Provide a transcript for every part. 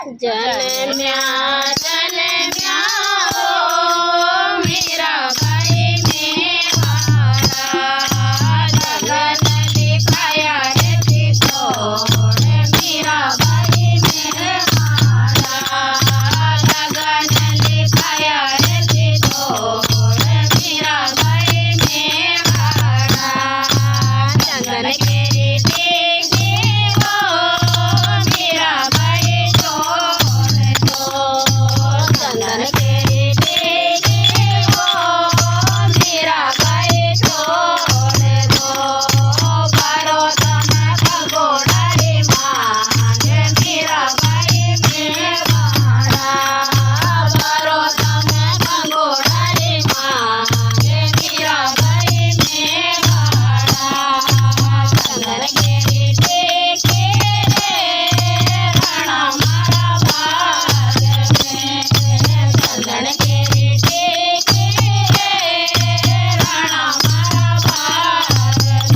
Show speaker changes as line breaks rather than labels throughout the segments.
जन्म्या जन्म्या ओ मीराबाई मेवाड़ा लगन लिखाया रे तिकोड़ मीराबाई मेवाड़ा लगन लिखाया रे तिकोड़ मीराबाई मेवाड़ा चंदन केरी देगी वो मीराबाई छोड़ दो चंदन केरी देगी वो मीराबाई छोड़ दो बारो तम भगोड़ा रे मान मीराबाई मेवाड़ा बारो तम भगोड़ा रे मान मीराबाई मेवाड़ा चंदन केरी देगी रे राणा मारा भाग में चंदन केरी देगी रे राणा मारा भाग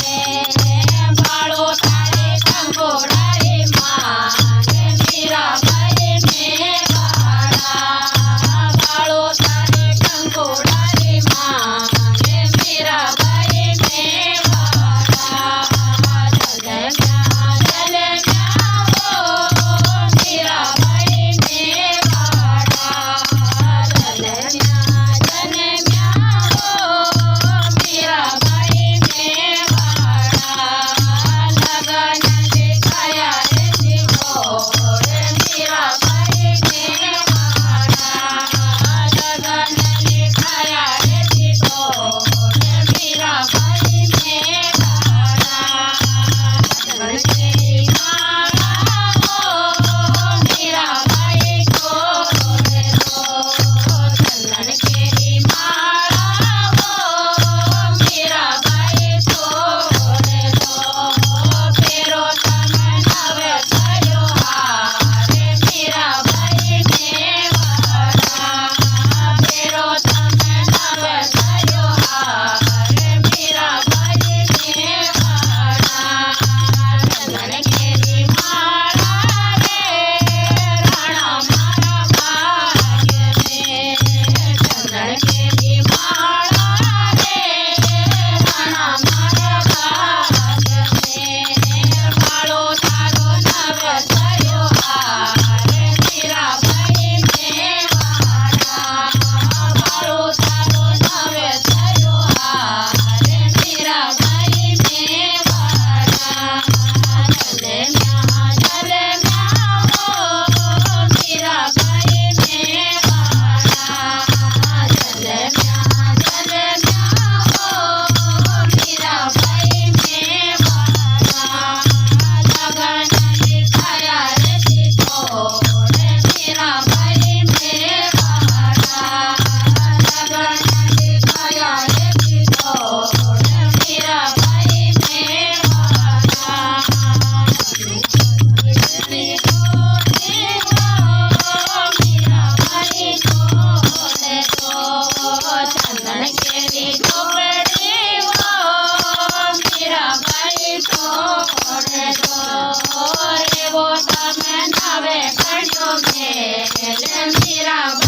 में बाळो तारे कंगोड़ा रे मान मीराबाई मेवाड़ा बाळो तारे कंगोड़ा रे मान मीराबाई मेवाड़ा जन्म्या जन्म्या ओ मीराबाई मेवाड़ा जन्म्या जन्म्या ओ मीराबाई मेवाड़ा लगन लिखाया रे तिकोड़ मीराबाई मेवाड़ा लगन लिखाया रे तिकोड़ मीराबाई मेवाड़ा चंदन केरी माला ओ मीराबाई छोड़ दो चंदन केरी माला ओ मीराबाई छोड़ दो फेरो तम नवे थयो हार मीराबाई मेवाड़ा फेरो तम नवे थयो हार मीराबाई मेवाड़ा चंदन केरी माला रे राणा मारा भाग में चंदन केरी माला रे राणा मारा भाग में बाळो तारो नवे थयो हार मीराबाई मेवाड़ा बाळो तारो नवे थयो हार मीराबाई मेवाड़ा जन्म्या जन्म्या ओ मीराबाई मेवाड़ा जन्म्या जन्म्या ओ मीराबाई मेवाड़ा लगन लिखाया रे तिकोड़ मीराबाई मेवाड़ा लगन लिखाया रे तिकोड़ मीराबाई मेवाड़ा मीराबाई छोड़ दो चंदन केरी झोपड़ी वो मीराबाई छोड़ दो रे वो तम नवे कड़ियो मेल मीराबाई